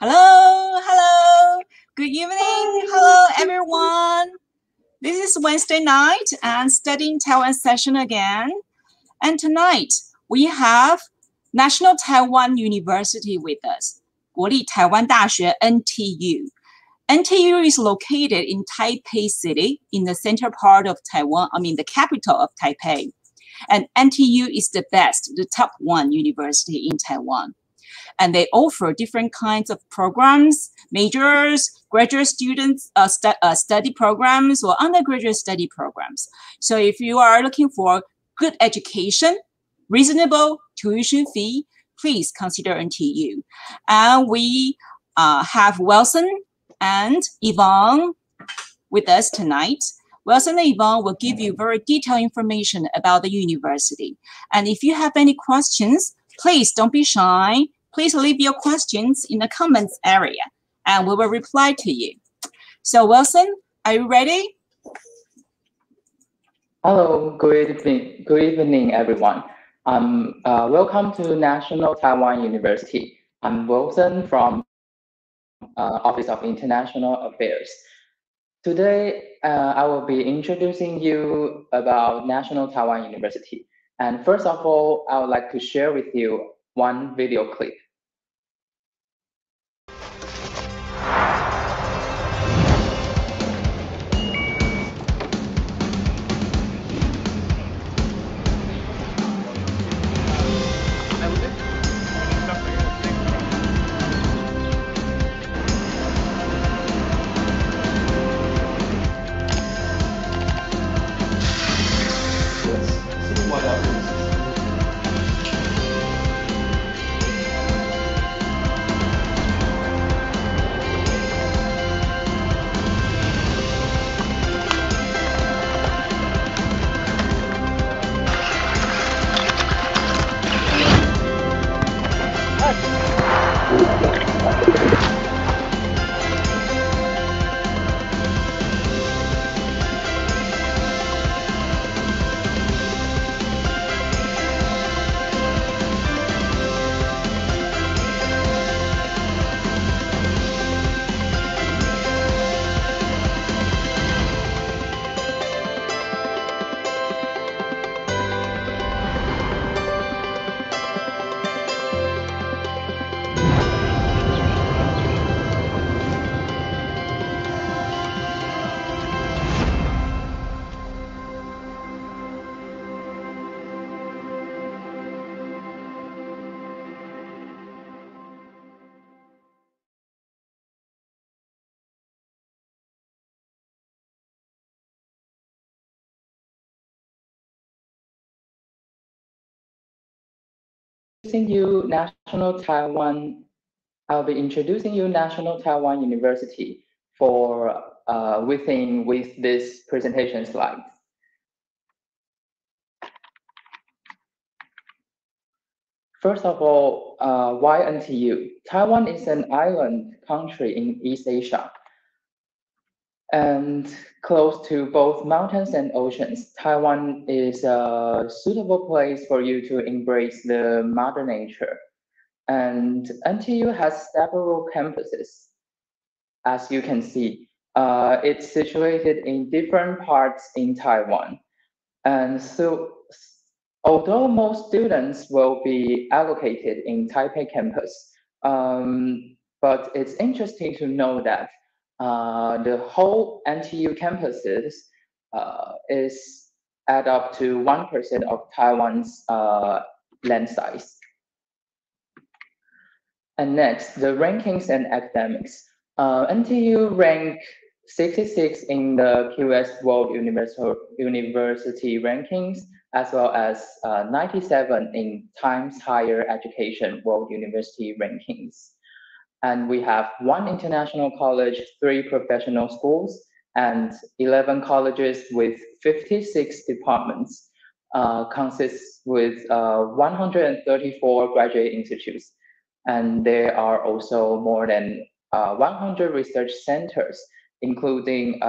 Hello. Good evening. Hello, everyone. This is Wednesday night and studying Taiwan session again. And tonight we have National Taiwan University with us, 国立台湾大学 NTU. NTU is located in Taipei City, in the center part of Taiwan, the capital of Taipei. And NTU is the top one university in Taiwan. And they offer different kinds of programs, majors, graduate students study programs, or undergraduate study programs. So if you are looking for good education, reasonable tuition fee, please consider NTU. And we have Wilson and Yvonne with us tonight. Wilson and Yvonne will give you very detailed information about the university. And if you have any questions, please don't be shy. Please leave your questions in the comments area, and we will reply to you. So, Wilson, are you ready? Hello, good evening, everyone. Welcome to National Taiwan University. I'm Wilson from Office of International Affairs. Today, I will be introducing you about National Taiwan University. And first of all, I would like to share with you one video clip. I'll be introducing you National Taiwan University with this presentation slide. First of all, why NTU? Taiwan is an island country in East Asia and close to both mountains and oceans. Taiwan is a suitable place for you to embrace the Mother Nature. And NTU has several campuses, as you can see. It's situated in different parts in Taiwan. And so, although most students will be allocated in Taipei campus, but it's interesting to know that the whole NTU campuses is add up to 1% of Taiwan's land size. And next, the rankings and academics. NTU ranked 66 in the QS World University rankings, as well as 97 in Times Higher Education World University rankings. And we have 1 international college, 3 professional schools, and 11 colleges with 56 departments, consists with 134 graduate institutes. And there are also more than 100 research centers, including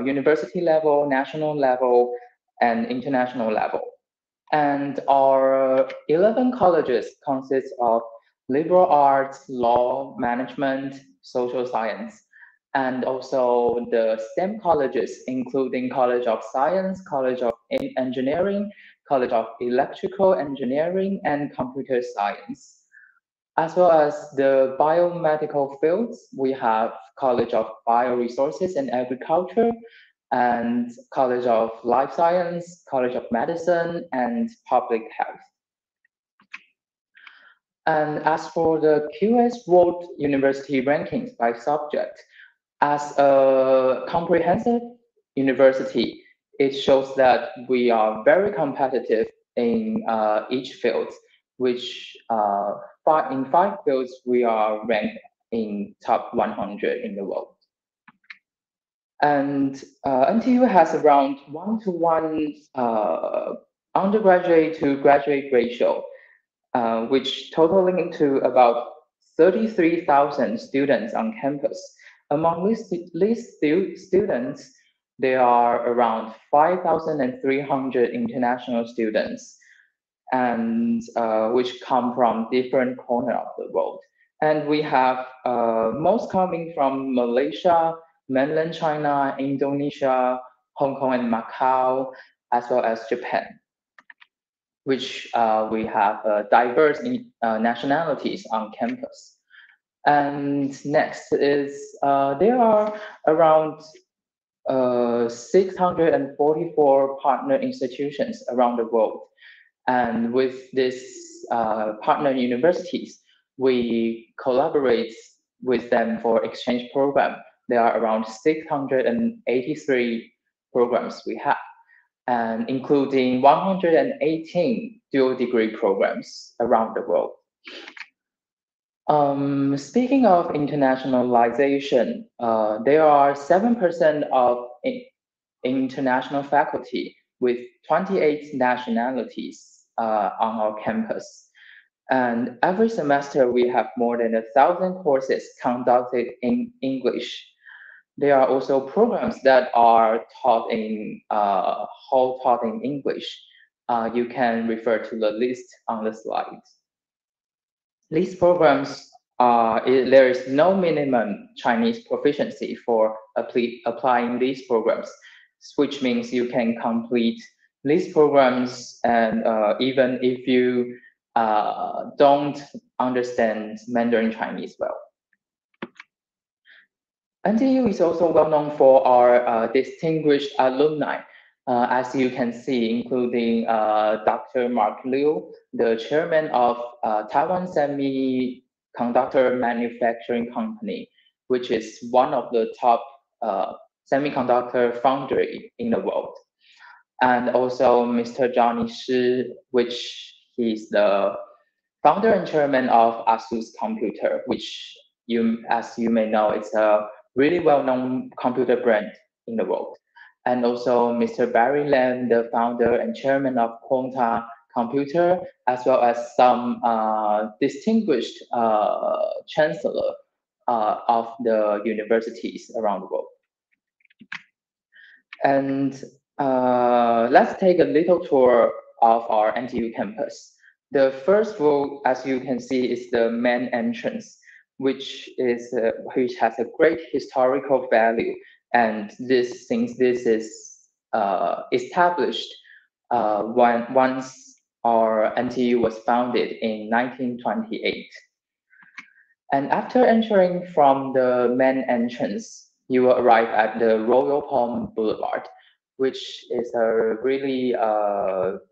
university level, national level, and international level. And our 11 colleges consist of liberal arts, law, management, social science, and also the STEM colleges, including College of Science, College of Engineering, College of Electrical Engineering, and Computer Science. As well as the biomedical fields, we have College of Bioresources and Agriculture, and College of Life Science, College of Medicine, and Public Health. And as for the QS World University rankings by subject, as a comprehensive university, it shows that we are very competitive in each field, which in 5 fields, we are ranked in top 100 in the world. And NTU has around 1-to-1 undergraduate to graduate ratio, which totaling to about 33,000 students on campus. Among these students, there are around 5,300 international students, and which come from different corners of the world. And we have most coming from Malaysia, mainland China, Indonesia, Hong Kong and Macau, as well as Japan, which we have diverse nationalities on campus. And next is there are around 644 partner institutions around the world. And with these partner universities, we collaborate with them for exchange program. There are around 683 programs we have, and including 118 dual degree programs around the world. Speaking of internationalization, there are 7% of international faculty with 28 nationalities on our campus. And every semester, we have more than 1,000 courses conducted in English. There are also programs that are taught in whole taught in English. You can refer to the list on the slide. These programs there is no minimum Chinese proficiency for applying these programs, which means you can complete these programs, and even if you don't understand Mandarin Chinese well. NTU is also well known for our distinguished alumni, as you can see, including Dr. Mark Liu, the chairman of Taiwan Semiconductor Manufacturing Company, which is one of the top semiconductor foundry in the world. And also Mr. Johnny Shi, which he's the founder and chairman of ASUS Computer, which as you may know, it's a really well-known computer brand in the world. And also Mr. Barry Lam, the founder and chairman of Quanta Computer, as well as some distinguished chancellor of the universities around the world. And let's take a little tour of our NTU campus. The first row, as you can see, is the main entrance, which has a great historical value. And since this is established once our NTU was founded in 1928. And after entering from the main entrance, you will arrive at the Royal Palm Boulevard, which is a really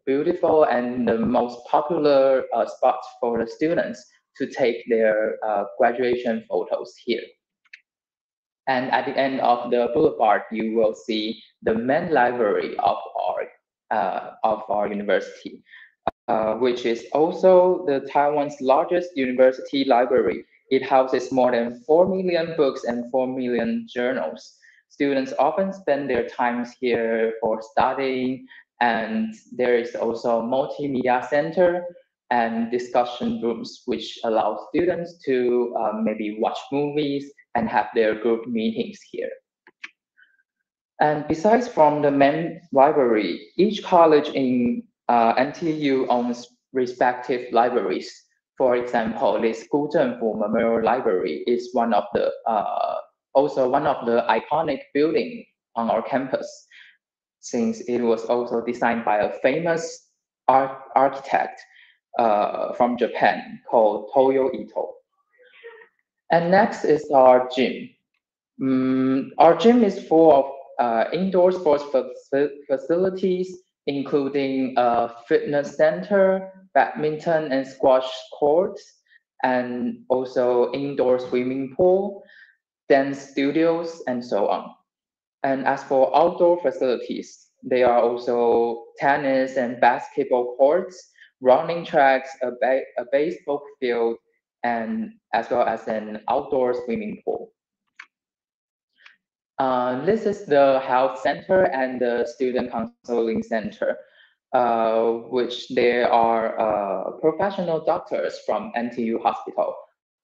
beautiful and the most popular spot for the students to take their graduation photos here. And at the end of the boulevard, you will see the main library of our university, which is also the Taiwan's largest university library. It houses more than 4 million books and 4 million journals. Students often spend their times here for studying, and there is also a multimedia center and discussion rooms, which allow students to maybe watch movies and have their group meetings here. And besides from the main library, each college in NTU owns respective libraries. For example, this Guzhenfu Memorial Library is also one of the iconic building on our campus, since it was also designed by a famous architect from Japan called Toyo Ito. And next is our gym. Our gym is full of indoor sports facilities, including a fitness center, badminton and squash courts, and also indoor swimming pool, dance studios, and so on. And as for outdoor facilities, there are also tennis and basketball courts, running tracks, a baseball field, and as well as an outdoor swimming pool. This is the health center and the student counseling center, which there are professional doctors from NTU Hospital,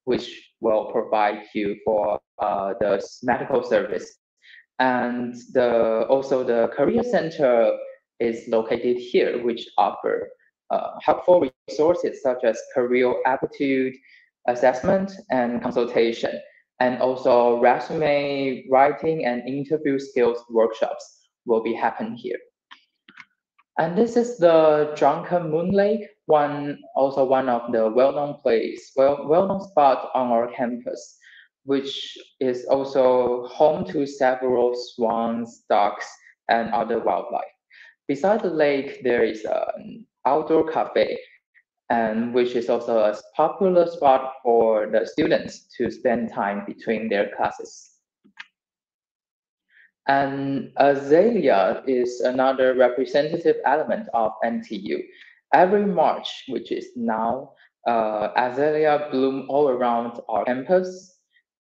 which will provide you for the medical service. And also the career center is located here, which offer helpful resources such as career aptitude assessment and consultation, and also resume writing and interview skills workshops will be happening here. And this is the Drunken Moon Lake, also one of the well-known spot on our campus, which is also home to several swans, ducks, and other wildlife. Beside the lake, there is an outdoor cafe, and which is also a popular spot for the students to spend time between their classes. And azalea is another representative element of NTU. Every March, which is now, azalea bloom all around our campus,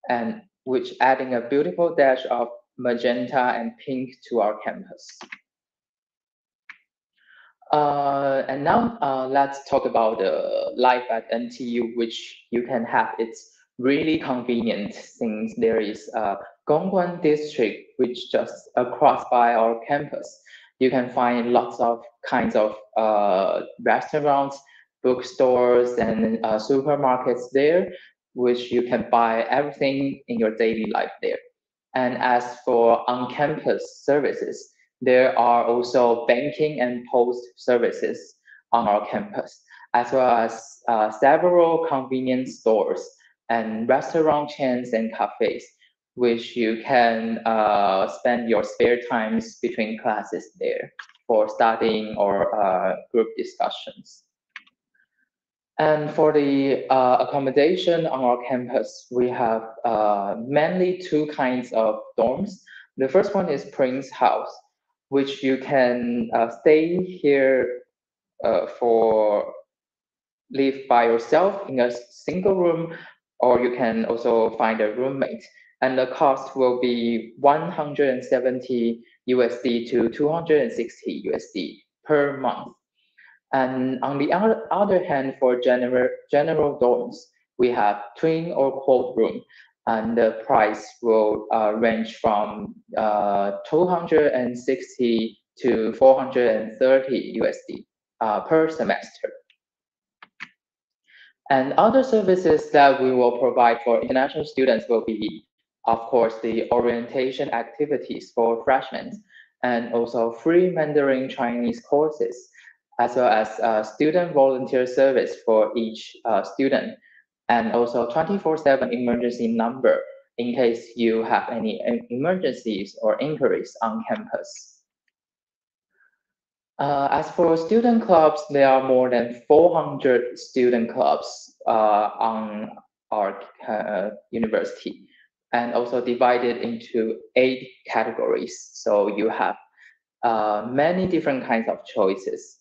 and which adding a beautiful dash of magenta and pink to our campus. And now let's talk about the life at NTU, which you can have. It's really convenient since there is a Gongguan district, which just across by our campus. You can find lots of kinds of restaurants, bookstores, and supermarkets there, which you can buy everything in your daily life there. And as for on-campus services, there are also banking and post services on our campus, as well as several convenience stores and restaurant chains and cafes, which you can spend your spare times between classes there for studying or group discussions. And for the accommodation on our campus, we have mainly two kinds of dorms. The first one is Prince House, which you can stay here for live by yourself in a single room, or you can also find a roommate. And the cost will be 170 USD to 260 USD per month. And on the other hand, for general dorms, we have twin or quad room, and the price will range from 260 to 430 USD per semester. And other services that we will provide for international students will be, of course, the orientation activities for freshmen, and also free Mandarin Chinese courses, as well as student volunteer service for each student, and also 24/7 emergency number in case you have any emergencies or inquiries on campus. As for student clubs, there are more than 400 student clubs on our university, and also divided into 8 categories. So you have many different kinds of choices.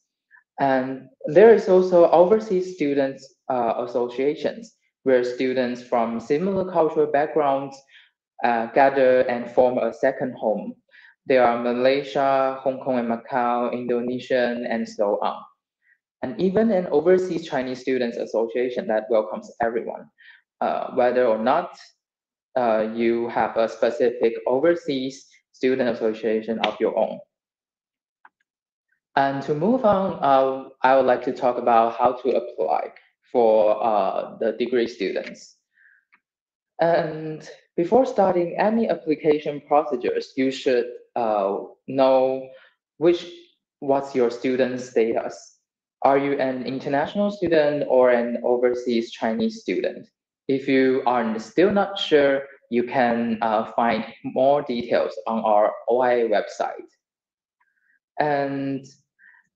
And there is also overseas students associations, where students from similar cultural backgrounds gather and form a second home. There are Malaysia, Hong Kong and Macau, Indonesian, and so on. And even an overseas Chinese students association that welcomes everyone, whether or not you have a specific overseas student association of your own. And to move on, I would like to talk about how to apply for the degree students. And before starting any application procedures, you should know what's your student status. Are you an international student or an overseas Chinese student? If you are still not sure, you can find more details on our OIA website. And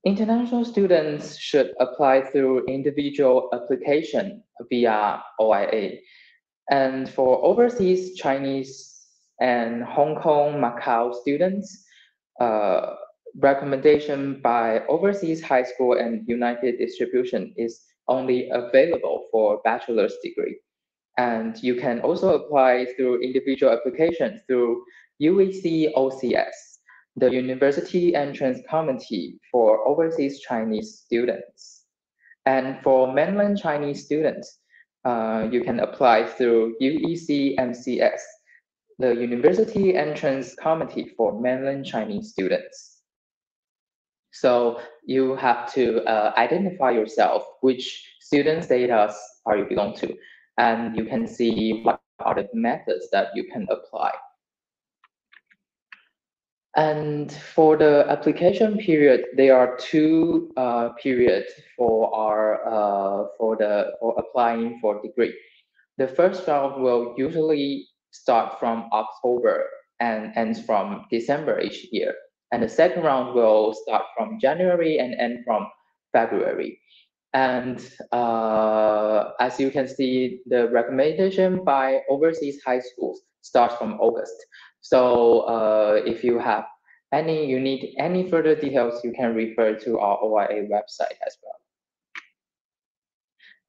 international students should apply through individual application via OIA. And for overseas Chinese and Hong Kong, Macau students, recommendation by overseas high school and United Distribution is only available for bachelor's degree. And you can also apply through individual application through UEC OCS, the University Entrance Committee for overseas Chinese students. And for mainland Chinese students, you can apply through UEC MCS, the University Entrance Committee for mainland Chinese students. So you have to identify yourself, which student status are you belong to, and you can see what are the methods that you can apply. And for the application period, there are two periods for applying for degree. The first round will usually start from October and ends from December each year. And the second round will start from January and end from February. And as you can see, the recommendation by overseas high schools starts from August. So if you have you need any further details, you can refer to our OIA website as well.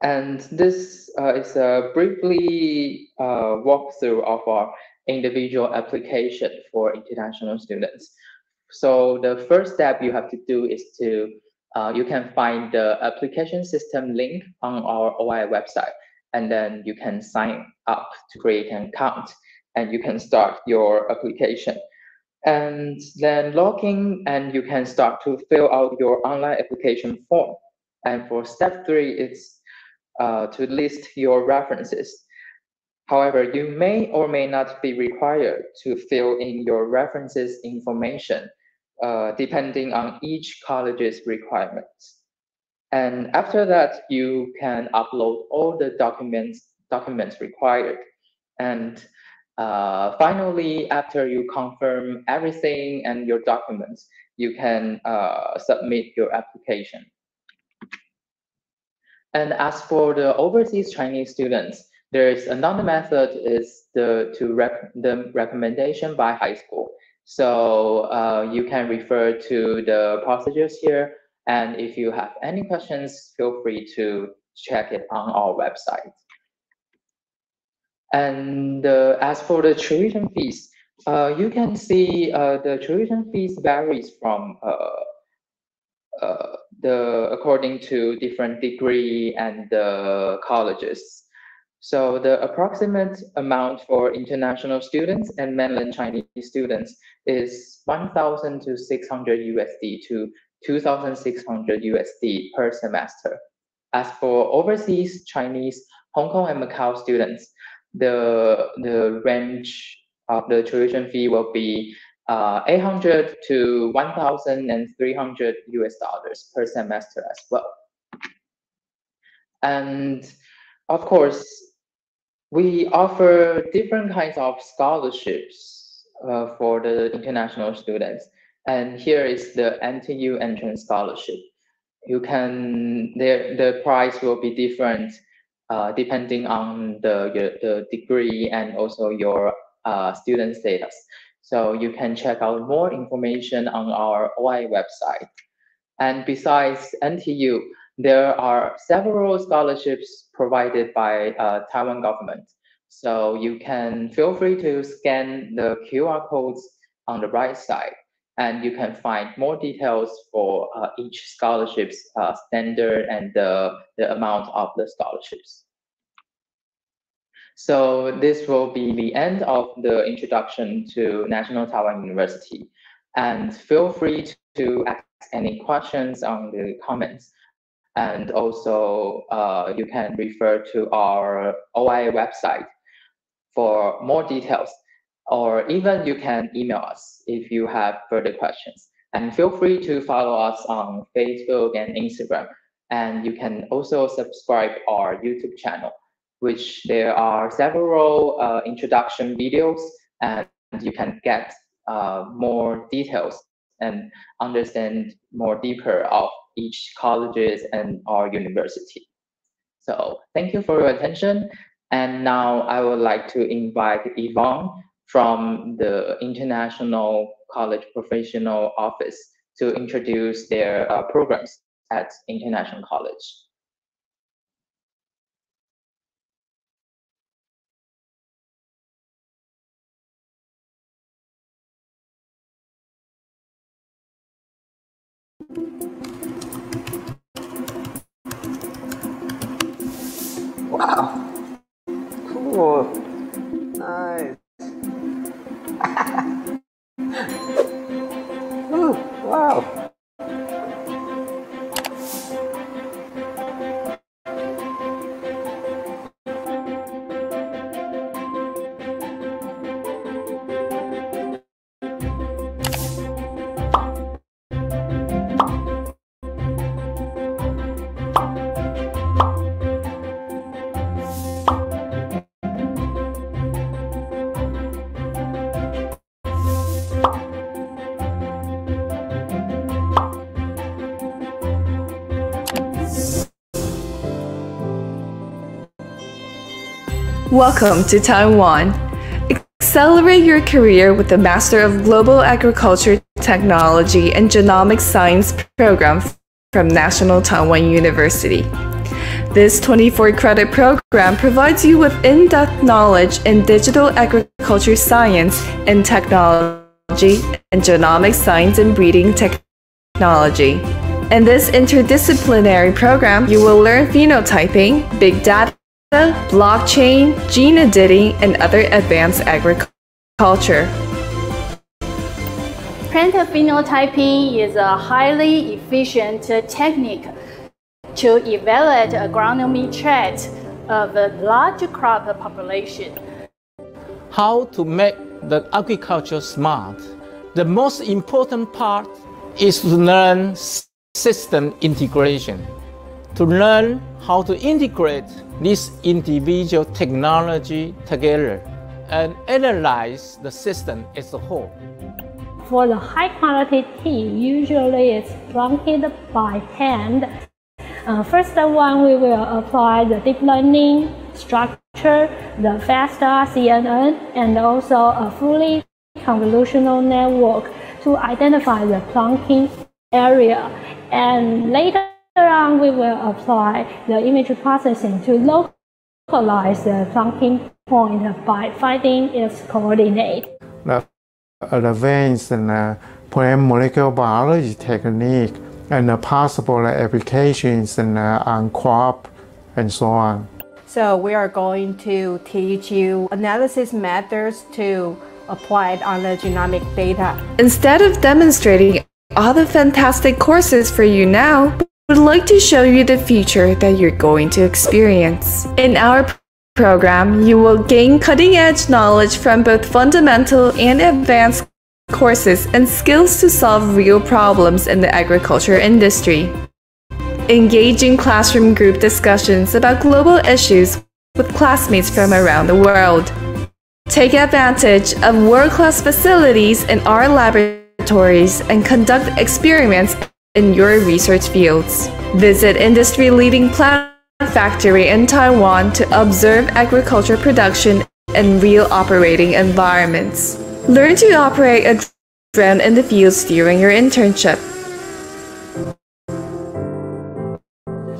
And this is a briefly walkthrough of our individual application for international students. So the first step you have to do is to, you can find the application system link on our OIA website, and then you can sign up to create an account, and you can start your application. And then log in, and you can start to fill out your online application form. And for step 3, it's to list your references. However, you may or may not be required to fill in your references information, depending on each college's requirements. And after that, you can upload all the documents required. And finally, after you confirm everything and your documents, you can submit your application. And as for the overseas Chinese students, there is another method is the recommendation by high school. So you can refer to the procedures here. And if you have any questions, feel free to check it on our website. And as for the tuition fees, you can see the tuition fees varies from according to different degree and the colleges. So the approximate amount for international students and mainland Chinese students is 1,000 to 600 USD to 2,600 USD per semester. As for overseas Chinese, Hong Kong and Macau students, the range of the tuition fee will be 800 to 1,300 US dollars per semester as well. And of course, we offer different kinds of scholarships for the international students. And here is the NTU Entrance Scholarship. You can, the price will be different depending on the degree and also your student status. So you can check out more information on our OI website. And besides NTU, there are several scholarships provided by Taiwan government. So you can feel free to scan the QR codes on the right side, and you can find more details for each scholarship's standard and the amount of the scholarships. So this will be the end of the introduction to National Taiwan University. And feel free to ask any questions on the comments. And also, you can refer to our OIA website for more details, or even you can email us if you have further questions. And feel free to follow us on Facebook and Instagram. And you can also subscribe our YouTube channel, which there are several introduction videos, and you can get more details and understand more deeper of each colleges and our university. So thank you for your attention. And now I would like to invite Yvonne from the International College Professional Office to introduce their programs at International College. Wow. Cool. Nice. Ooh, wow. Welcome to Taiwan. Accelerate your career with the Master of Global Agriculture Technology and Genomic Science program from National Taiwan University. This 24-credit program provides you with in-depth knowledge in digital agriculture science and technology and genomic science and breeding technology. In this interdisciplinary program, you will learn phenotyping, big data, blockchain, gene editing, and other advanced agriculture. Plant phenotyping is a highly efficient technique to evaluate agronomy traits of a large crop population. How to make the agriculture smart? The most important part is to learn system integration, to learn how to integrate this individual technology together and analyze the system as a whole. For the high quality tea, usually it's planted by hand. First one, we will apply the deep learning structure, the FASTA CNN, and also a fully convolutional network to identify the planting area. And later on, we will apply the image processing to localize the planting point by finding its coordinate. The advanced plant molecular biology technique and the possible applications on crop and so on. So we are going to teach you analysis methods to apply it on the genomic data. Instead of demonstrating all the fantastic courses for you now, we'd like to show you the future that you're going to experience. In our program, you will gain cutting-edge knowledge from both fundamental and advanced courses and skills to solve real problems in the agriculture industry. Engage in classroom group discussions about global issues with classmates from around the world. Take advantage of world-class facilities in our laboratories and conduct experiments in your research fields. Visit industry-leading plant factory in Taiwan to observe agriculture production in real operating environments. Learn to operate a drone in the fields during your internship.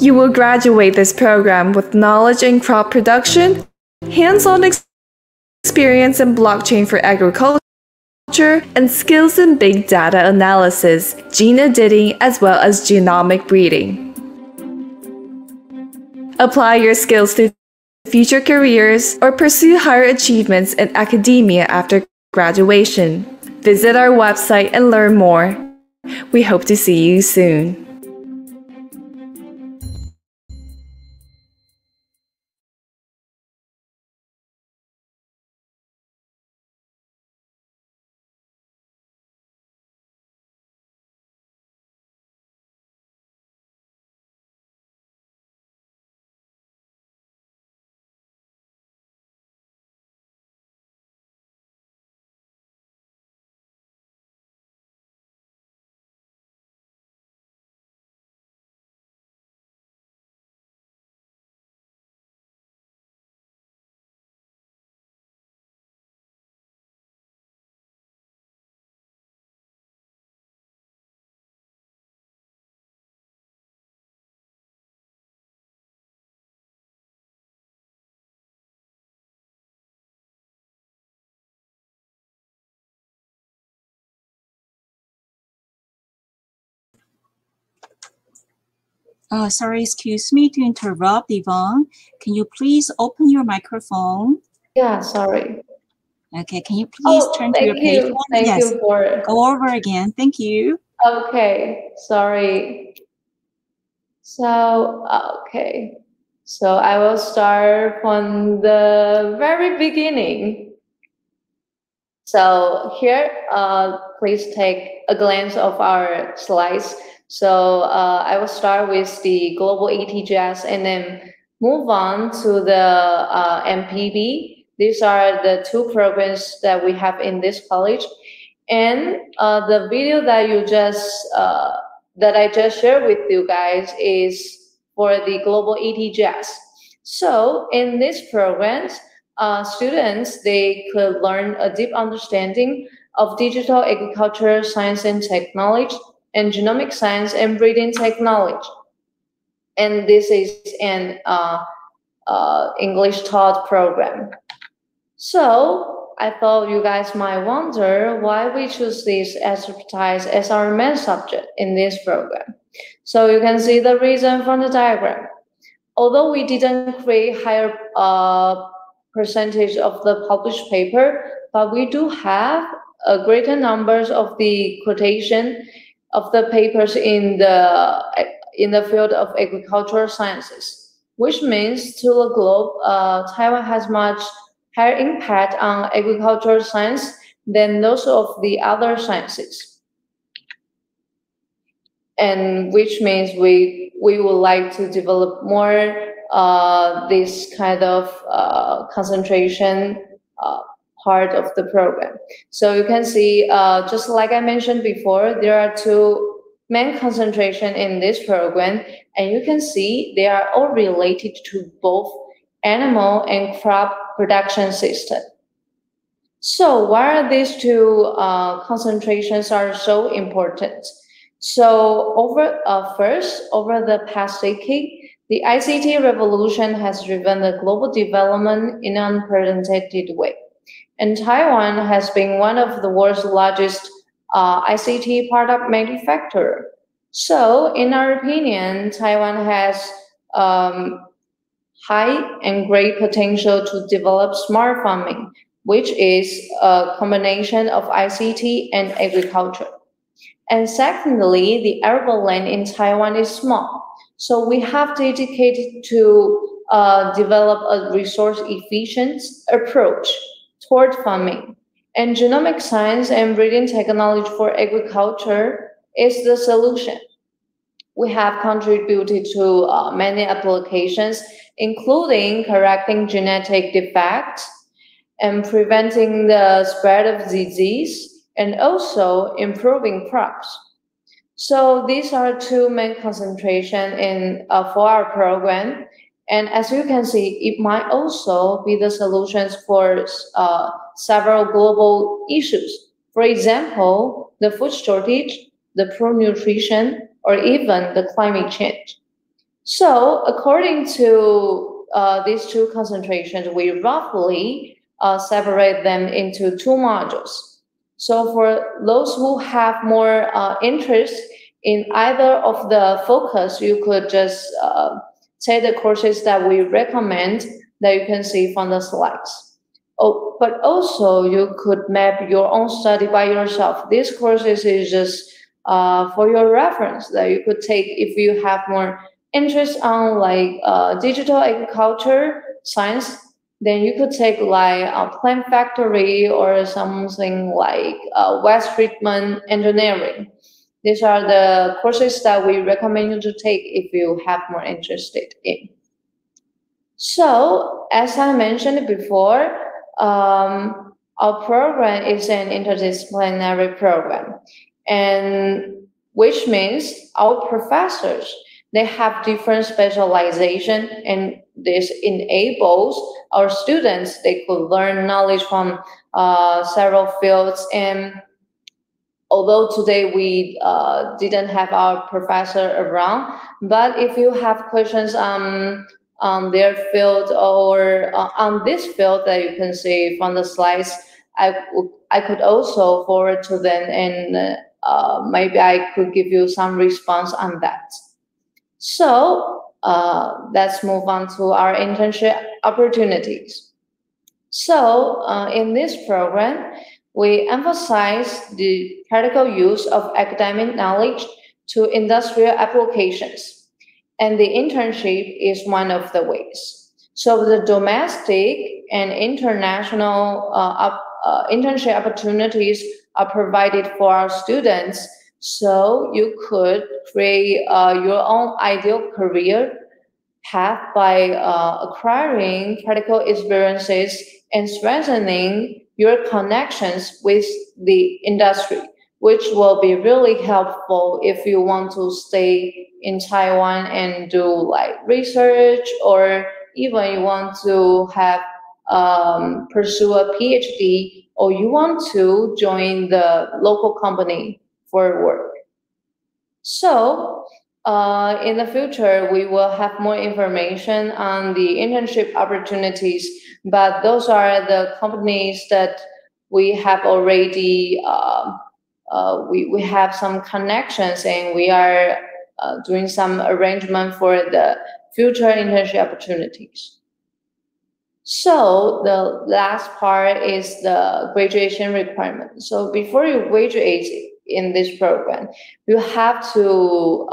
You will graduate this program with knowledge in crop production, hands-on experience in blockchain for agriculture, and skills in big data analysis, gene editing, as well as genomic breeding. Apply your skills to future careers or pursue higher achievements in academia after graduation. Visit our website and learn more. We hope to see you soon. Sorry, excuse me to interrupt, Yvonne. Can you please open your microphone? Yeah, sorry. Okay, can you please turn to your page one? Thank you for... Go over again. Thank you. Okay, sorry. So, okay. So I will start from the very beginning. So here, please take a glance of our slides. So I will start with the global ETGS and then move on to the MPB. These are the two programs that we have in this college. And the video that that I just shared with you guys is for the global ETGS. So in these programs, students, they could learn a deep understanding of digital agriculture, science and technology, and genomic science and breeding technology. And this is an English taught program. So I thought you guys might wonder why we choose this expertise as our main subject in this program. So you can see the reason from the diagram. Although we didn't create higher percentage of the published paper, but we do have a greater numbers of the quotation of the papers in the field of agricultural sciences, which means to the globe, Taiwan has much higher impact on agricultural science than those of the other sciences. And which means we would like to develop more this kind of concentration part of the program. So you can see, just like I mentioned before, there are two main concentration in this program, and you can see they are all related to both animal and crop production system. So why are these two concentrations are so important? So first, over the past decade, the ICT revolution has driven the global development in an unprecedented way. And Taiwan has been one of the world's largest ICT product manufacturer. So in our opinion, Taiwan has high and great potential to develop smart farming, which is a combination of ICT and agriculture. And secondly, the arable land in Taiwan is small. So we have dedicated to develop a resource-efficient approach toward farming. And genomic science and breeding technology for agriculture is the solution. We have contributed to many applications, including correcting genetic defects and preventing the spread of disease, and also improving crops. So these are two main concentration in for our program. And as you can see, it might also be the solutions for several global issues. For example, the food shortage, the poor nutrition, or even the climate change. So according to these two concentrations, we roughly separate them into two modules. So for those who have more interest in either of the focus, you could just take the courses that we recommend that you can see from the slides. Oh, but also you could map your own study by yourself. These courses is just for your reference that you could take if you have more interest on like digital agriculture science. Then you could take like a plant factory or something like waste treatment engineering. These are the courses that we recommend you to take if you have more interested in. So as I mentioned before, our program is an interdisciplinary program, and which means our professors, they have different specialization, and this enables our students, they could learn knowledge from several fields. And although today we didn't have our professor around, but if you have questions on their field or on this field that you can see from the slides, I could also forward to them, and maybe I could give you some response on that. So let's move on to our internship opportunities. So in this program, we emphasize the practical use of academic knowledge to industrial applications, and the internship is one of the ways. So the domestic and international internship opportunities are provided for our students, so you could create your own ideal career path by acquiring practical experiences and strengthening your connections with the industry, which will be really helpful if you want to stay in Taiwan and do like research, or even you want to have pursue a PhD, or you want to join the local company for work. So in the future, we will have more information on the internship opportunities, but those are the companies that we have already, we have some connections, and we are doing some arrangement for the future internship opportunities. So the last part is the graduation requirement. So before you graduate in this program, you have to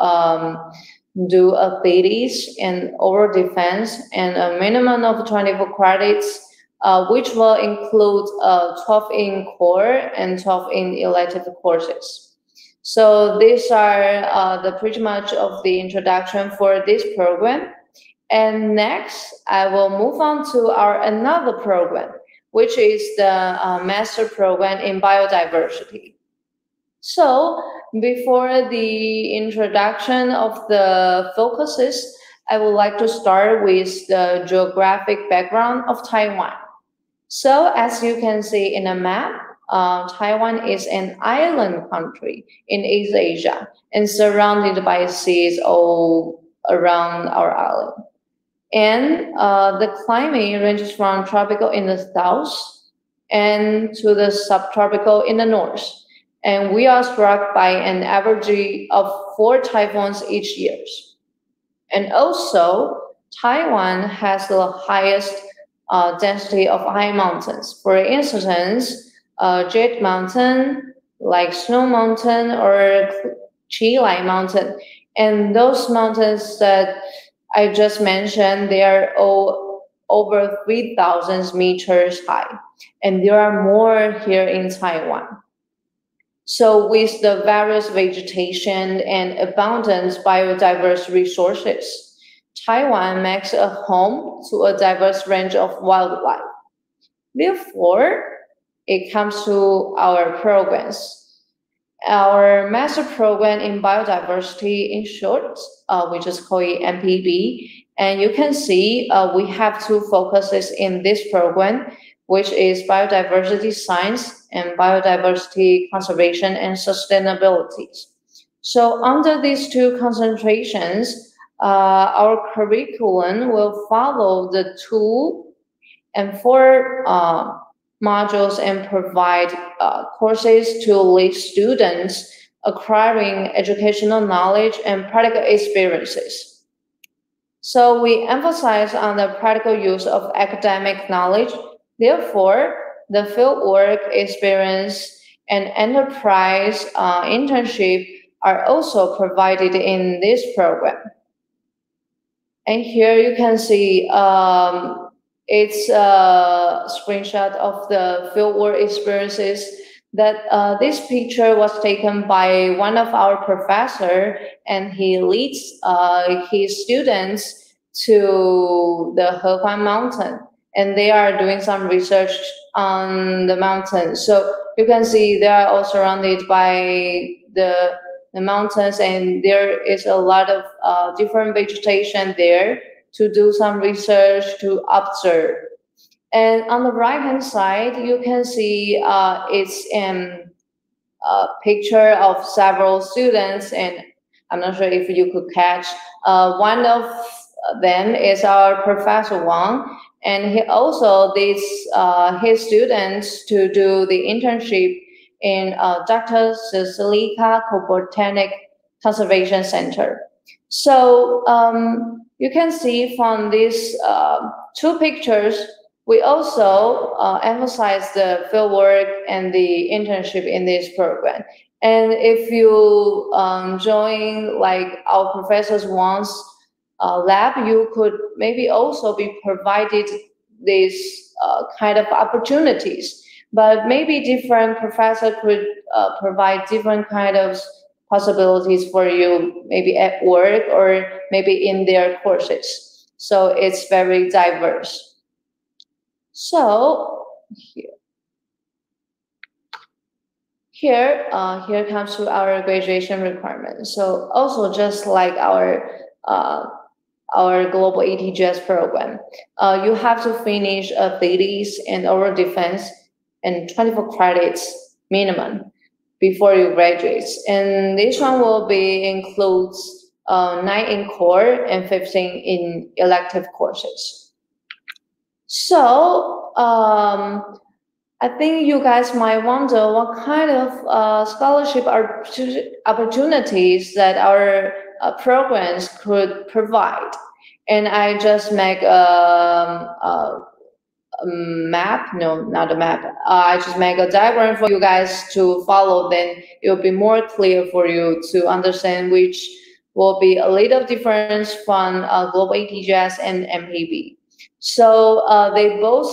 do a thesis and oral defense and a minimum of 24 credits, which will include 12 in core and 12 in elective courses. So these are the pretty much of the introduction for this program. And next, I will move on to our another program, which is the master program in biodiversity. So before the introduction of the focuses, I would like to start with the geographic background of Taiwan. So as you can see in a map, Taiwan is an island country in East Asia and surrounded by seas all around our island. And the climate ranges from tropical in the south and to the subtropical in the north. And we are struck by an average of 4 typhoons each year. And also, Taiwan has the highest density of high mountains. For instance, Jet Mountain, like Snow Mountain, or Chilai Mountain. And those mountains that I just mentioned, they are all over 3,000 meters high. And there are more here in Taiwan. So with the various vegetation and abundant biodiverse resources, Taiwan makes a home to a diverse range of wildlife. Therefore, it comes to our programs. Our master program in biodiversity, in short, we just call it MPB. And you can see we have 2 focuses in this program, which is biodiversity science and biodiversity conservation and sustainability. So under these 2 concentrations, our curriculum will follow the 2 and 4 modules and provide courses to lead students acquiring educational knowledge and practical experiences. So we emphasize on the practical use of academic knowledge. Therefore, the fieldwork experience and enterprise internship are also provided in this program. And here you can see it's a screenshot of the fieldwork experiences that this picture was taken by one of our professors, and he leads his students to the Hehuan Mountain, and they are doing some research on the mountain. So you can see they are all surrounded by the mountains, and there is a lot of different vegetation there to do some research, to observe. And on the right-hand side, you can see it's a picture of several students, and I'm not sure if you could catch. One of them is our Professor Wang, and he also leads his students to do the internship in Dr. Cecilica Botanic Conservation Center. So you can see from these two pictures, we also emphasize the fieldwork and the internship in this program. And if you join like our professors once lab, you could maybe also be provided these kind of opportunities. But maybe different professor could provide different kind of possibilities for you, maybe at work or maybe in their courses. So it's very diverse. So here comes to our graduation requirements. So also just like our global ATGS program, you have to finish a thesis and oral defense and 24 credits minimum before you graduate. And this one will be includes 9 in core and 15 in elective courses. So I think you guys might wonder what kind of scholarship opportunities that our programs could provide. And I just make a map, no, not a map. I just make a diagram for you guys to follow, then it will be more clear for you to understand which will be a little difference from Global ATGS and MPB. So they both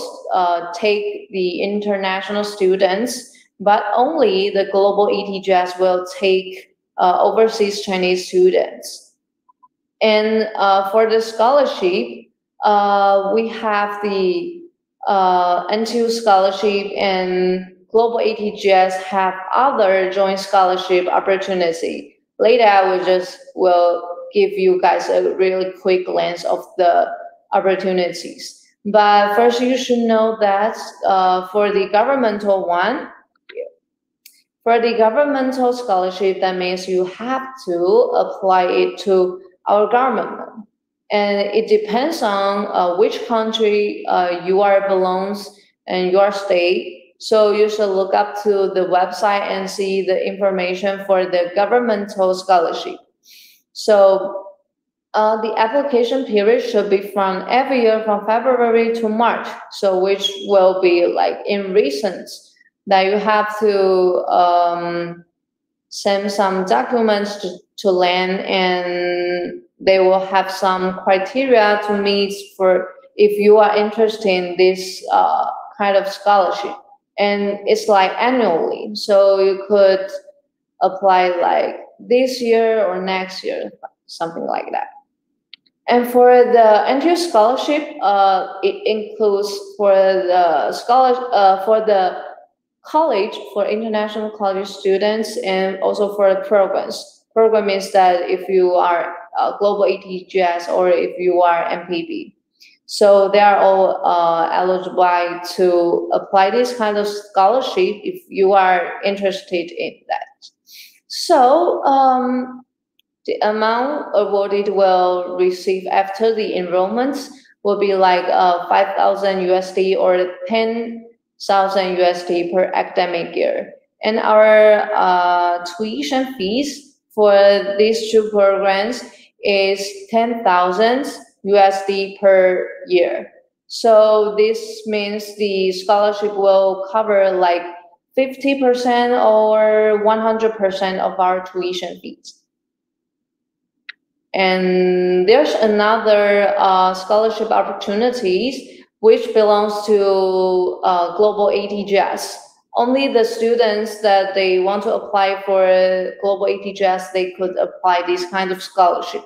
take the international students, but only the Global ATGS will take overseas Chinese students. And for the scholarship, we have the WhyNTU scholarship, and Global ATGS have other joint scholarship opportunity. Later, I will give you guys a really quick glance of the opportunities. But first, you should know that for the governmental one, for the governmental scholarship, that means you have to apply it to our government. And it depends on which country you are belongs and your state. So you should look up to the website and see the information for the governmental scholarship. So the application period should be from every year from February to March. So which will be like in recent that you have to send some documents to land, and they will have some criteria to meet for if you are interested in this kind of scholarship. And it's like annually, so you could apply like this year or next year, something like that. And for the WhyNTU scholarship, it includes for the college for international college students, and also for the programs. Program means that if you are Global ATGS or if you are MPB. So they are all eligible to apply this kind of scholarship if you are interested in that. So the amount awarded will receive after the enrollments will be like 5,000 USD or 10,000 USD per academic year. And our tuition fees for these two programs is 10,000 USD per year. So this means the scholarship will cover like 50% or 100% of our tuition fees. And there's another scholarship opportunities which belongs to Global ATGS. Only the students that they want to apply for Global ATGS, they could apply this kind of scholarship.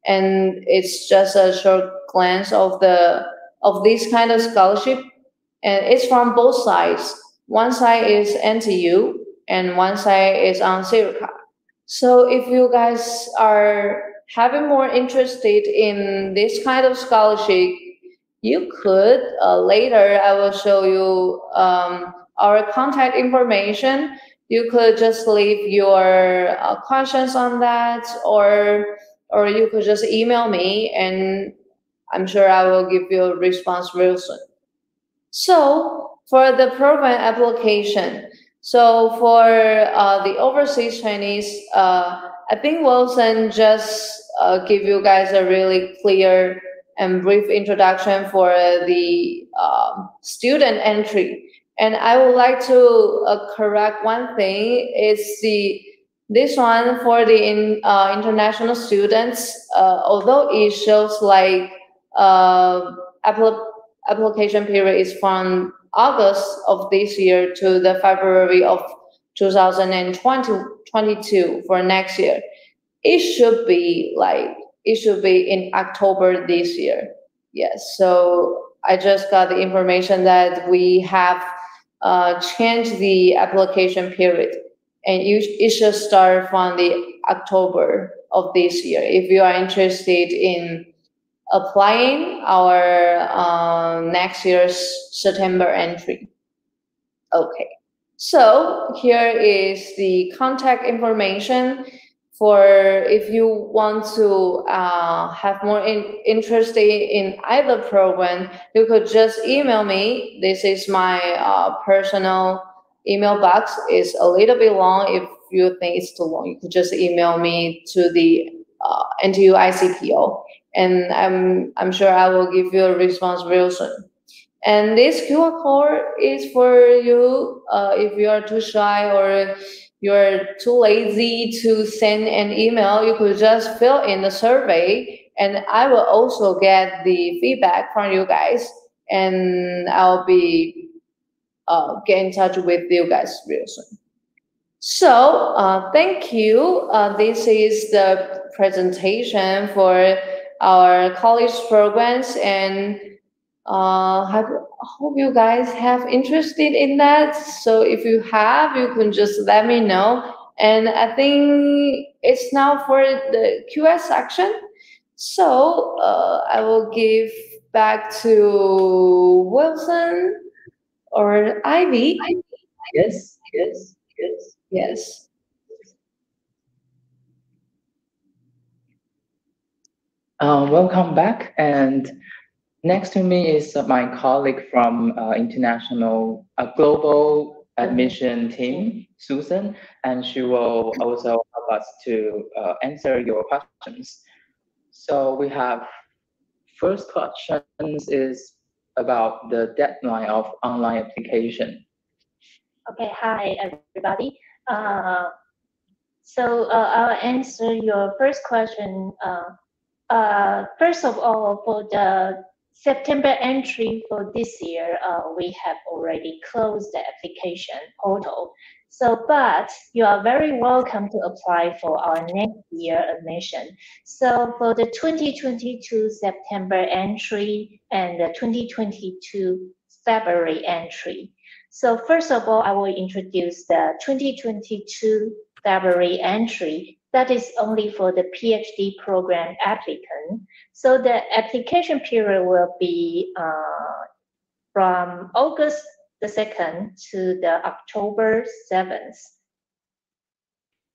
And it's just a short glance of this kind of scholarship, and it's from both sides. One side is NTU, and one side is on Sirica. So if you guys are having more interested in this kind of scholarship, you could later I will show you our contact information. You could just leave your questions on that, or you could just email me, and I'm sure I will give you a response real soon. So for the program application, so for the overseas Chinese I think Wilson just give you guys a really clear and brief introduction for the student entry. And I would like to correct one thing. It's this one for the international students. Although it shows like application period is from August of this year to the February of 2022 for next year. It should be in October this year. Yes. So I just got the information that we have changed the application period, and it should start from the October of this year. If you are interested in applying our next year's September entry. Okay. So here is the contact information for if you want to have more interest in either program. You could just email me. This is my personal email box. It's a little bit long. If you think it's too long, you could just email me to the NTU ICPO, and I'm sure I will give you a response real soon. And this QR code is for you if you are too shy or you're too lazy to send an email. You could just fill in the survey, and I will also get the feedback from you guys, and I'll be get in touch with you guys real soon. So thank you. This is the presentation for our college programs, and I hope you guys have interested in that. So if you have, you can just let me know. And I think it's now for the QS section. So I will give back to Wilson or Ivy. Yes. Welcome back. And next to me is my colleague from global admission team, Susan, and she will also help us to answer your questions. So we have first questions is about the deadline of online application. Okay, hi everybody. So I'll answer your first question. First of all, for the September entry for this year, we have already closed the application portal. So, but you are very welcome to apply for our next year admission. So for the 2022 September entry and the 2022 February entry. So first of all, I will introduce the 2022 February entry. That is only for the PhD program applicant. So the application period will be from August the 2nd to the October 7th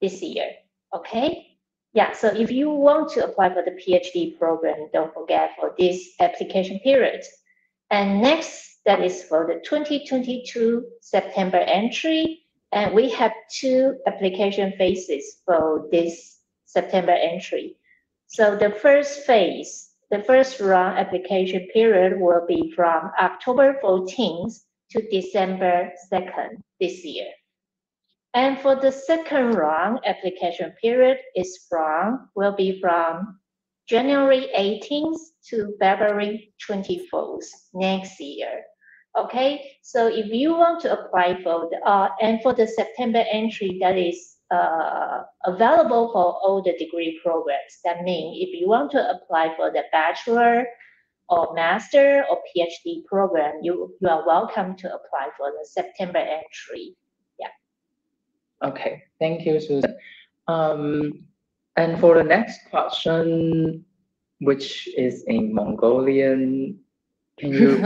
this year, okay? Yeah, so if you want to apply for the PhD program, don't forget for this application period. And next, that is for the 2022 September entry. And we have two application phases for this September entry. So the first phase, the first round application period will be from October 14th to December 2nd this year. And for the second round application period will be from January 18th to February 24th next year. Okay, so if you want to apply for the and for the September entry, that is available for all the degree programs. That means if you want to apply for the bachelor or master or PhD program, you are welcome to apply for the September entry. Yeah. Okay, thank you, Susan. And for the next question, which is in Mongolian, can you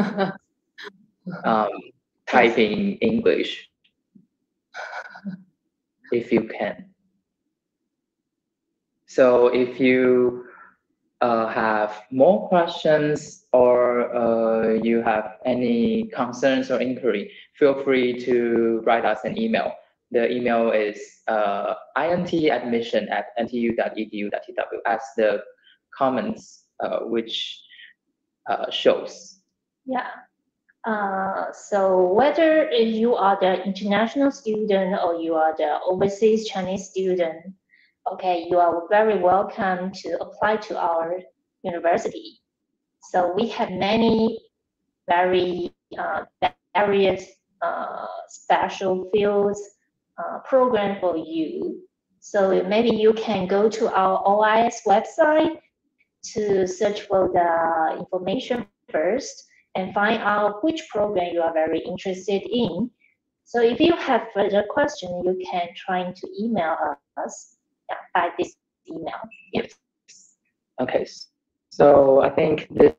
type in English if you can? So if you have more questions or you have any concerns or inquiry, feel free to write us an email. The email is intadmission@ntu.edu.tw as the comments which shows. Yeah. So whether you are the international student or you are the overseas Chinese student, okay, you are very welcome to apply to our university. So we have many very various special fields program for you. So maybe you can go to our OIS website to search for the information first and find out which program you are very interested in. So if you have further questions, you can try to email us by this email. Yes. Okay, so I think this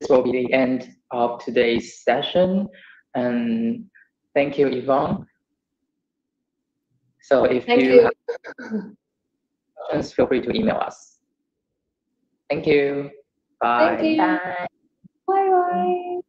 will be the end of today's session. And thank you, Yvonne. So if you have questions, feel free to email us. Thank you. Bye. Thank you. Bye bye.